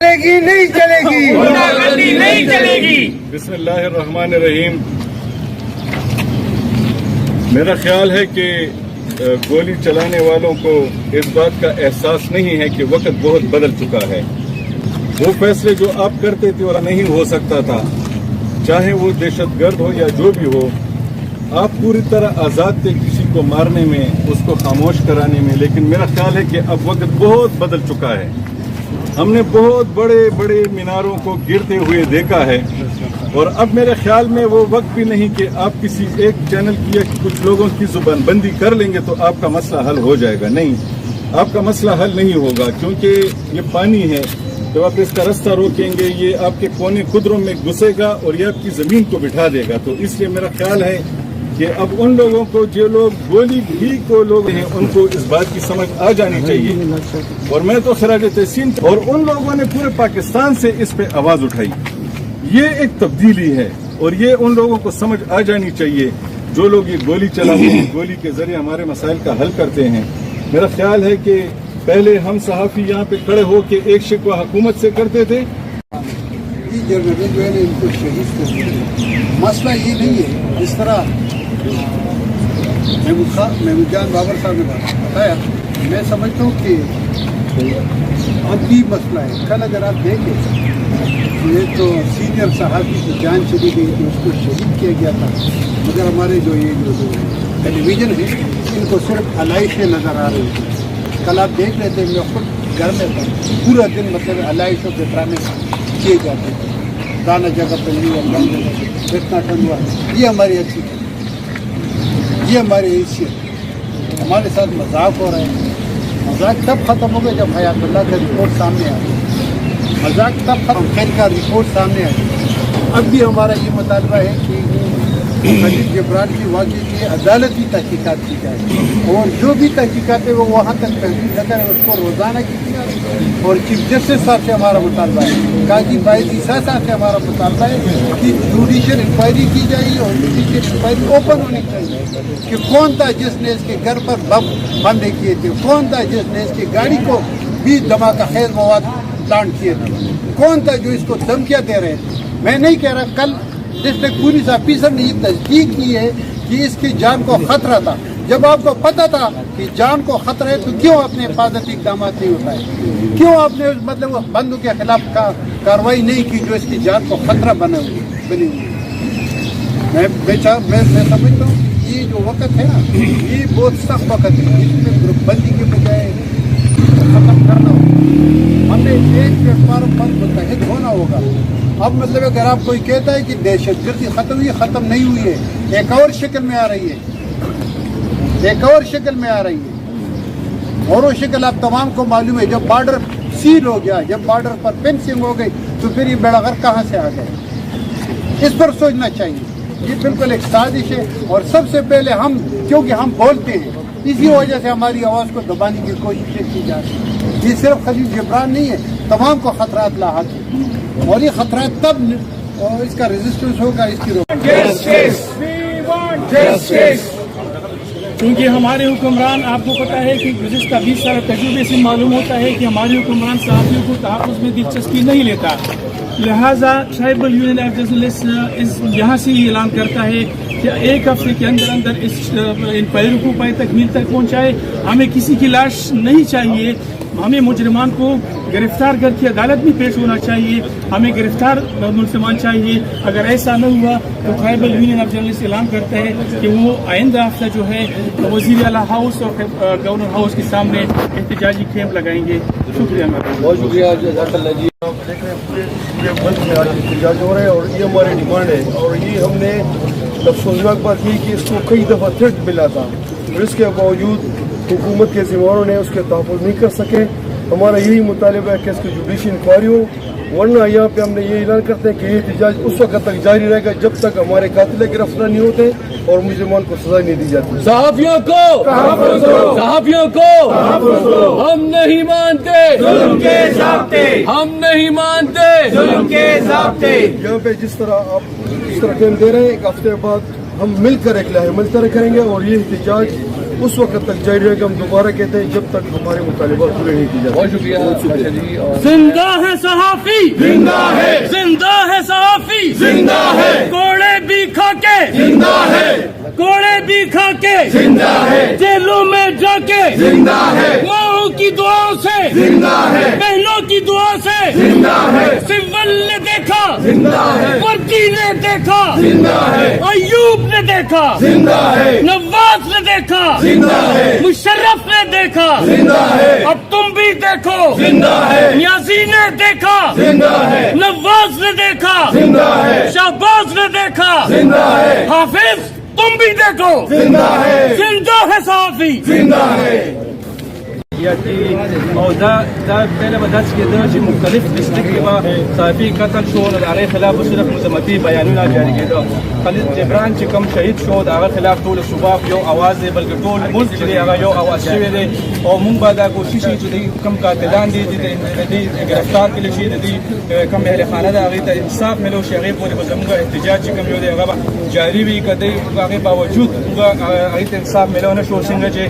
نہیں چلے گی نہیں چلے گی۔ بسم اللہ الرحمن الرحیم۔ میرا خیال ہے کہ گولی چلانے والوں کو اس بات کا احساس نہیں ہے کہ وقت بہت بدل چکا ہے۔ وہ فیصلے جو آپ کرتے تھے اور نہیں ہو سکتا تھا، چاہے وہ دہشت گرد ہو یا جو بھی ہو، آپ پوری طرح آزاد تھے کسی کو مارنے میں، اس کو خاموش کرانے میں، لیکن میرا خیال ہے کہ اب وقت بہت بدل چکا ہے۔ ہم نے بہت بڑے بڑے میناروں کو گرتے ہوئے دیکھا ہے، اور اب میرے خیال میں وہ وقت بھی نہیں کہ آپ کسی ایک چینل کی یا کچھ لوگوں کی زبان بندی کر لیں گے تو آپ کا مسئلہ حل ہو جائے گا۔ نہیں، آپ کا مسئلہ حل نہیں ہوگا، کیونکہ یہ پانی ہے۔ جب آپ اس کا راستہ روکیں گے، یہ آپ کے کونے خدروں میں گھسے گا اور یہ آپ کی زمین کو بٹھا دے گا۔ تو اس لیے میرا خیال ہے کہ اب ان لوگوں کو جو لوگ گولی بھی کو لوگ ہیں، ان کو اس بات کی سمجھ آ جانی چاہیے، اور میں تو خراج تحسین، اور ان لوگوں نے پورے پاکستان سے اس پہ آواز اٹھائی۔ یہ ایک تبدیلی ہے، اور یہ ان لوگوں کو سمجھ آ جانی چاہیے جو لوگ یہ گولی چلاتے ہیں، گولی کے ذریعے ہمارے مسائل کا حل کرتے ہیں۔ میرا خیال ہے کہ پہلے ہم صحافی یہاں پہ کھڑے ہو کے ایک شکوہ حکومت سے کرتے تھے۔ جنرل جو ہے نا، ان کو شہید کر دیا۔ مسئلہ یہ نہیں ہے جس طرح محمود جان بابر صاحب نے بتایا، میں سمجھتا ہوں کہ اب بھی مسئلہ ہے۔ کل اگر آپ دیکھیں، یہ تو سینئر صحافی کی جان چلی گئی تھی، اس کو شہید کیا گیا تھا، مگر ہمارے جو ٹیلی ویژن ہے، ان کو صرف علائشیں نظر آ رہی تھیں۔ کل آپ دیکھ رہے تھے، میں خود گھر میں تھا، پورا دن مطلب علائشوں کے ڈرامے کیے جاتے تھے، دانا جگہ پہ نہیں ہوا، اتنا ٹن ہوا۔ یہ ہماری حیثیت ہے، یہ ہماری حیثیت، ہمارے ساتھ مذاق ہو رہا ہے۔ مذاق تب ختم ہو گیا جب حیات اللہ کا رپورٹ سامنے آ گئی، مذاق تب ختم خیر کا رپورٹ سامنے آ گئی۔ اب بھی ہمارا یہ مطالبہ ہے کہ خلیل جبران کی واقعے کی عدالتی تحقیقات کی جائے، اور جو بھی تحقیقات ہے وہ وہاں تک تحقیق نہ کرے، اس کو روزانہ کی جائے۔ اور چیف جسٹس صاحب سے ہمارا مطالبہ ہے، قاضی باعث عیسیٰ صاحب سے ہمارا مطالبہ ہے کہ جوڈیشل انکوائری کی جائے، اور جوڈیشل انکوائری اوپن ہونی چاہیے کہ کون تھا جس نے اس کے گھر پر بم بندے کیے تھے، کون تھا جس نے اس کی گاڑی کو بھی دھماکہ خیز مواد پلانٹ کیے تھے، کون تھا جو اس کو دھمکیاں دے رہے تھے۔ میں نہیں کہہ رہا، کل ڈسٹرکٹ پولیس آفیسر نے یہ تصدیق کی ہے کہ اس کی جان کو خطرہ تھا۔ جب آپ کو پتہ تھا کہ جان کو خطرہ ہے تو کیوں اپنے حفاظتی اقدامات نہیں اٹھائے؟ کیوں آپ نے مطلب بندوں کے خلاف کارروائی نہیں کی جو اس کی جان کو خطرہ بنی ہوئی؟ میں سمجھتا ہوں کہ یہ جو وقت ہے نا، یہ بہت سخت وقت ہے، اس میں گروپ بندی کے بجائے ختم کرنا ہوگا۔ ہم نے ایک پلیٹ فارم پر متحد ہونا ہوگا۔ اب مطلب اگر آپ کوئی کہتا ہے کہ دہشت گردی ختم ہوئی، ختم نہیں ہوئی ہے، ایک اور شکل میں آ رہی ہے، ایک اور شکل میں آ رہی ہے، اور وہ شکل آپ تمام کو معلوم ہے۔ جب بارڈر سیل ہو گیا، جب بارڈر پر فینسنگ ہو گئی، تو پھر یہ بیڑا غرق کہاں سے آ گئے؟ اس پر سوچنا چاہیے۔ یہ بالکل ایک سازش ہے، اور سب سے پہلے ہم، کیونکہ ہم بولتے ہیں، اسی وجہ سے ہماری آواز کو دبانے کی کوششیں کی جا رہی ہے۔ یہ صرف خلیل جبران نہیں ہے، تمام کو خطرات لاحق ہیں، اور یہ خطرات تب اس کا ریزسٹنس ہوگا، اس کی روک۔ کیونکہ ہمارے حکمران، آپ کو پتہ ہے کہ گزشتہ 20 سال تجربے سے معلوم ہوتا ہے کہ ہمارے حکمران صحافیوں کو تحفظ میں دلچسپی نہیں لیتا، لہٰذا ٹرائبل یونین آف جرنلسٹ یہاں سے یہ اعلان کرتا ہے کہ ایک ہفتے کے اندر اندر ان پیروں کو پائے تکمیل تک پہنچائے۔ ہمیں کسی کی لاش نہیں چاہیے، ہمیں مجرمان کو گرفتار کر کے عدالت میں پیش ہونا چاہیے، ہمیں گرفتار ملزمان چاہیے۔ اگر ایسا نہ ہوا تو ٹرائبل یونین آف جرنلسٹ اعلان کرتا ہے کہ وہ آئندہ ہفتہ جو ہے وزیر اعلیٰ ہاؤس اور گورنر ہاؤس کے سامنے احتجاجی کیمپ لگائیں گے۔ شکریہ، بہت شکریہ جزاک اللہ جی۔ آپ دیکھ رہے ہیں پورے ملک میں آج احتجاج ہو رہے ہیں، اور یہ ہماری ڈیمانڈ ہے، اور یہ ہم نے افسوسناک بات کی کہ اس کو کئی دفعہ تھریٹ ملا تھا، اور اس کے باوجود حکومت کے ذمہ داروں نے اس کے تحفظ نہیں کر سکے۔ ہمارا یہی مطالبہ ہے کہ اس کی جوڈیشل انکوائری ہو، ورنہ یہاں پہ ہم نے یہ اعلان کرتے ہیں کہ یہ احتجاج اس وقت تک جاری رہے گا جب تک ہمارے قاتل گرفتار نہیں ہوتے اور مجرمان کو سزا نہیں دی جاتی۔ صحافیوں کو ہم نہیں مانتے ظلم کے ضابطے، ہم نہیں مانتے ظلم کے ضابطے۔ یہاں پہ جس طرح آپ ٹائم دے رہے ہیں، ایک ہفتے بعد ہم مل کر ایک لاہے مل کر کریں گے، اور یہ احتجاج اس وقت تک جاری رہے گا. ہم دوبارہ کہتے ہیں جب تک ہمارے مطالبات پورے نہیں کیے جاتے. بہت شکریہ. زندہ ہے صحافی زندہ ہے, زندہ ہے صحافی زندہ ہے, کوڑے بھی کھا کے زندہ ہے, کوڑے بھی کھا کے زندہ ہے, جیلوں میں جا کے زندہ ہے, ماؤں کی دعاؤں سے زندہ ہے, بہنوں کی دعا سے زندہ ہے, سول نے دیکھا زندہ ہے, ورکی نے دیکھا زندہ ہے, ایوب نے دیکھا زندہ ہے, نواز نے دیکھا زندہ ہے, مشرف نے دیکھا زندہ ہے, اب تم بھی دیکھو زندہ ہے, نیازی نے دیکھا زندہ ہے, نواز نے دیکھا زندہ ہے, شہباز نے دیکھا زندہ ہے, حافظ تم بھی دیکھو زندہ ہے, زندہ ہے صحافی زندہ ہے. او دا پہلے بداس کېده چې مختلف ډسټرکټ کې به صحافي قتل شو نو د هغې خلاف به صرف مذمتي بیانونه جاري کېده. خالد جبران چې کوم شهید شو د هغه خلاف ټول صوبه یو اواز دی بلکې ټول ملک چې دی هغه یو اواز شوی دی او موږ به دا کوشش کوو چې د کوم قاتلان دي د دې ګرفتار کړي شي د دې کوم اهلخانه ده هغې ته انصاف ملو شي هغې پورې به زموږ احتجاج چې کوم یو دی هغه به جاري وي که د هغې باوجود موږ هغې ته انصاف ملو نه شو څنګه چې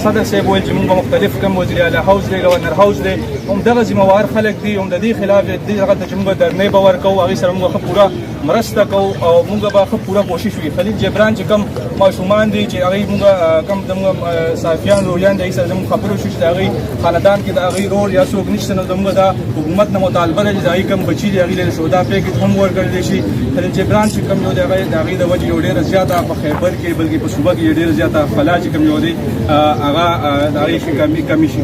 صدر صاحب ویل چې موږ به مختلف کوم وزیر اعلی هاوس دی گورنر هاوس دی همدغه ذمہوار خلک دي هم د دې خلاف دغه ته چې موږ درنې به ورکوو هغې سره موږ ښه پوره مرسته کوو او موږ به ښه پوره کوشش وي. خلیل جبران چې کوم ماشومان دي چې هغې موږ کوم زموږ صحافیان رویان دي هغې سره زموږ خبرې وشو چې د هغې خاندان کې د هغې رور یا څوک نشته نو زموږ دا حکومت نه مطالبه ده چې د هغې کوم بچي دي هغې له سودا پیکج هم ورکړلی شي. خلیل جبران چې کوم یو دی هغه د هغې د وجې یو ډېره زیاته په خیبر کې بلکې په صوبه کې یو ډېره زیاته خلا چې کوم یو دی هغه د هغې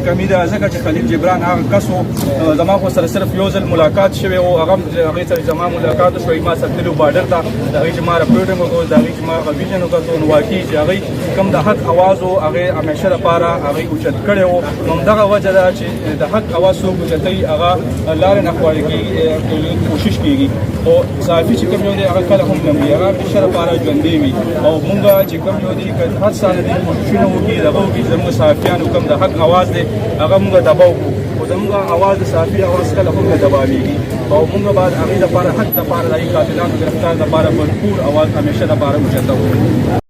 کمی ده ځکه چې خلیل جبران هغه کس و زما خو سره صرف یو ځل ملاقات شوی و هغه هغې سره زما ملاقات وشوی ما سره تللو بارډر ته د هغې چې ما رپورټینګ وکړو د هغې چې ما هغه ویژن وکړو نو واقعي چې هغې کوم د حق اواز و هغې همیشه دپاره هغې اوچت کړی و نو همدغه وجه ده چې د حق اواز څوک اوچتوي هغه لارې نه خوارګي کوشش کېږي او صحافي چې کوم یو دی هغه کله هم نه وي هغه همیشه دپاره ژوندی وي او مونږ چې کوم یو دی که هر ساله دې کوششونه وکړي دغه وکړي زموږ صحافیانو کوم د حق اواز دی هغه مونږ دبا وکړو خو زموږ اواز د صحافي اواز کله هم نه دباوېږي او مونږ باید هغې دپاره حق دپاره د هغې قاتلانو ګرفتار دپاره بھرپور اواز همیشه دپاره اوچته وکړو.